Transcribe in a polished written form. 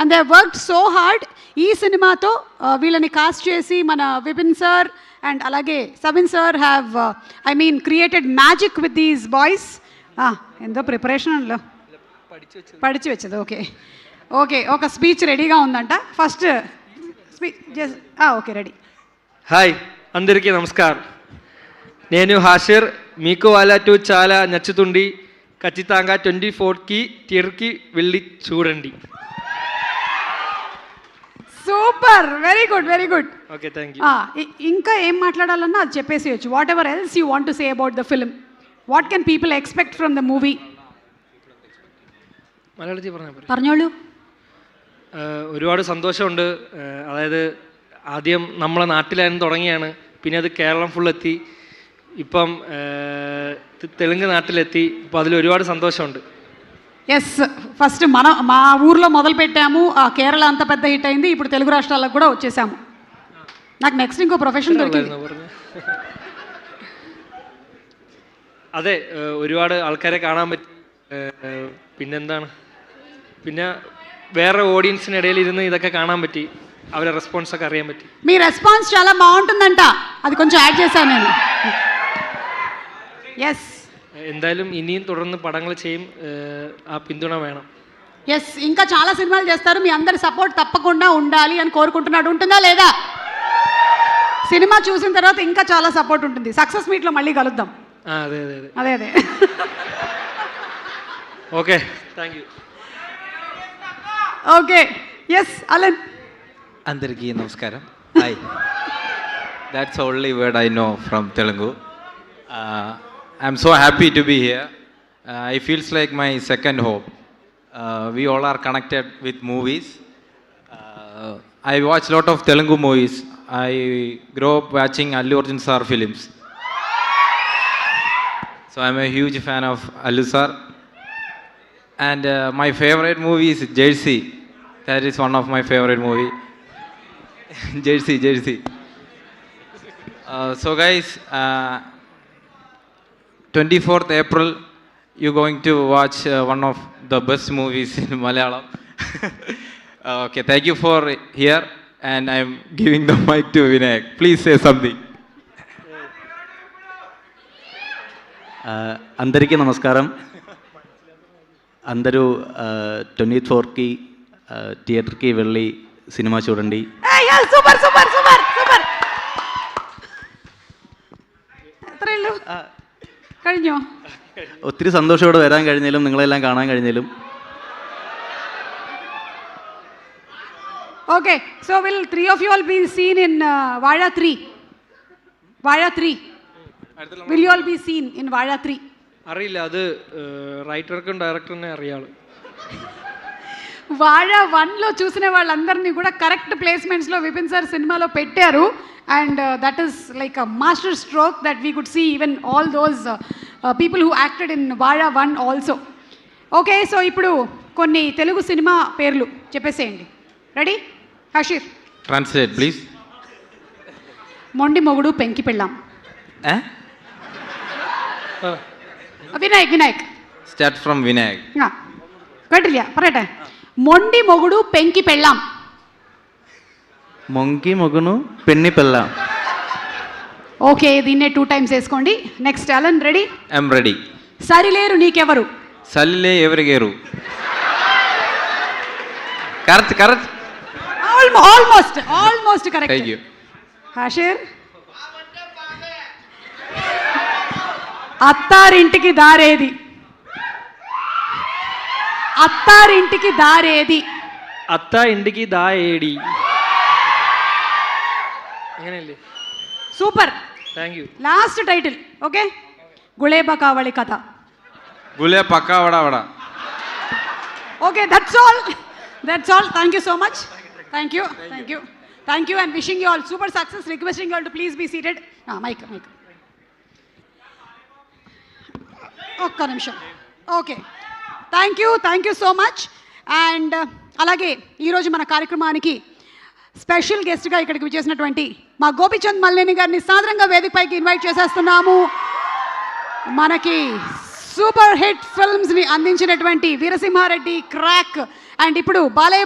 And they worked so hard. ఈ సినిమాతో వీళ్ళని కాస్ట్ చేసి మన విపిన్ సార్ అండ్ అలాగే Sabin sir have created magic with these boys. ఎంతో ప్రిపరేషన్లో పడిచి వచ్చేది. ఓకే ఓకే, ఒక స్పీచ్ రెడీగా ఉందంట. First speech okay, ready. Hi, అందరికీ నమస్కారం. నేను హాషర్. మీకు వాళ్ళ 2 చాలా నచ్చుతుంది. ఖచ్చితంగా 24కి థియేటర్కి వెళ్ళి చూడండి. Super, very good, very good. Okay, thank you. ఇంకా ఏం మాట్లాడాలన్నా అది చెప్పేసేయచ్చు. Whatever else you want to say about the film, what can people expect from the movie? മലയാളത്തിൽ പറഞ്ഞോളൂ. ഒരുപാട് സന്തോഷമുണ്ട്. അതായത് ആദ്യം നമ്മളെ നാട്ടിലായിരുന്നു തുടങ്ങിയാണ്, പിന്നെ അത് കേരളം ഫുള്ളെത്തി, ഇപ്പം തെലുങ്ക് നാട്ടിലെത്തി. ഇപ്പോൾ അതിൽ ഒരുപാട് സന്തോഷമുണ്ട്. ఎస్, ఫస్ట్ మా ఊర్లో మొదలు పెట్టాము, కేరళ అంత పెద్ద హిట్ అయింది, ఇప్పుడు తెలుగు రాష్ట్రాలకు కూడా వచ్చేసాము. నాకు నెక్స్ట్ ఇంకో ప్రొఫెషన్ దొరికింది. അതെ, ഒരുപാട് ആൾക്കാരെ കാണാൻ പറ്റി. പിന്നെന്താണ്, പിന്നെ വേറെ ഓഡിയൻസിനിടയിൽ ഇരുന്ന് ഇതൊക്കെ കാണാൻ പറ്റി, അവരുടെ റെസ്പോൺസ് ഒക്കെ അറിയാൻ പറ്റി. మీ రెస్పాన్స్ చాలా బాగుంటుందంట, అది కొంచెం యాడ్ చేశాను నేను. ఎస్, എന്തായാലും ഇനിയും തുടർന്ന് പടങ്ങൾ ചെയ്യും. ആ പിന്തുണ വേണം. ఎస్, ఇంకా చాలా సినిమాలు చేస్తారు. మీ అందరి సపోర్ట్ తప్పకుండా ఉండాలి అని కోరుకుంటున్నాడు. ఉంటుందా లేదా? సినిమా చూసిన తర్వాత ఇంకా చాలా సపోర్ట్ ఉంటుంది. సక్సెస్ మీట్లో మళ్ళీ కలుద్దాం. అదే అదే అదే అదే అదే okay, thank you. Okay, yes Alan. అందరికీ నమస్కారం. Hi, that's only word I know from Telugu. I'm so happy to be here. It feels like my second home. We all are connected with movies. I watch lot of Telugu movies. I grew up watching Allu Arjun sir films. So I'm a huge fan of Allu sir. And my favorite movie is Jersey. That is one of my favorite movie. Jersey. So guys, 24th April, you're going to watch one of the best movies in Malayalam. Okay, thank you for here, and I'm giving the mic to Vinayak. Please say something. అందరికీ నమస్కారం. అందరూ 24కి థియేటర్కి వెళ్ళి cinema చూడండి. Super super super super. കഴിഞ്ഞോ? ഒത്തിരി സന്തോഷത്തോടെ വരാൻ കഴിഞ്ഞാലും നിങ്ങളെല്ലാം കാണാൻ കഴിഞ്ഞാലും. Okay, so will 3 of you all be seen in Vazha 3? Will you all be seen in Vazha 3? അറിയില്ല, അത് റൈറ്റർക്കും ഡയറക്ടറിനെ അറിയാളൂ. Vazha 1లో చూసిన వాళ్ళందరినీ కూడా కరెక్ట్ ప్లేస్మెంట్స్లో విపిన్ సార్ సినిమాలో పెట్టారు. And that is like a master stroke that we could see even all those people who acted in Vazha 1 also. Okay, so ఇప్పుడు కొన్ని Telugu cinema పేర్లు చెప్పేసేయండి. రెడీ? Hashir, Translate please. మొండి మొగుడు పెంకి పెళ్ళాం. Eh? Vinayak Start from Vinayak. കേട്ടില്ല, പറയട്ടെ. మొండి మొగుడు పెంకి పెళ్ళాం. మొంకి మొగును పెన్ని పెళ్ళాం. ఓకే, దీన్నే 2 times వేసుకోండి. Next Alan, ready? I'm ready. Sarileru Neekevvaru? సలిలే ఎవరిగేరు. Correct. Almost correct. Thank you. Hasheer, Attarintiki Daredi? Attarintiki Daredi? അത്ത ഇണ്ടിക്ക് ദാ ഏടി. അങ്ങനെയല്ലേ? Super, thank you. Last title. Okay, Gulebakavali Katha. గులే పక్కా వడా. Okay, that's all. Thank you so much. Thank you and wishing you all super success. Requesting you all to please be seated. Mic ఒక్క నిమిషం. Okay, thank you so much. And అలాగే ఈరోజు మన కార్యక్రమానికి special గెస్ట్గా ఇక్కడికి విచ్చేసినటువంటి మా గోపిచంద్ మల్లేని గారిని సాదరంగా వేదికపైకి ఇన్వైట్ చేసేస్తున్నాము. మనకి సూపర్ హిట్ ఫిల్మ్స్ని అందించినటువంటి వీరసింహారెడ్డి, క్రాక్, అండ్ ఇప్పుడు బాలయ్య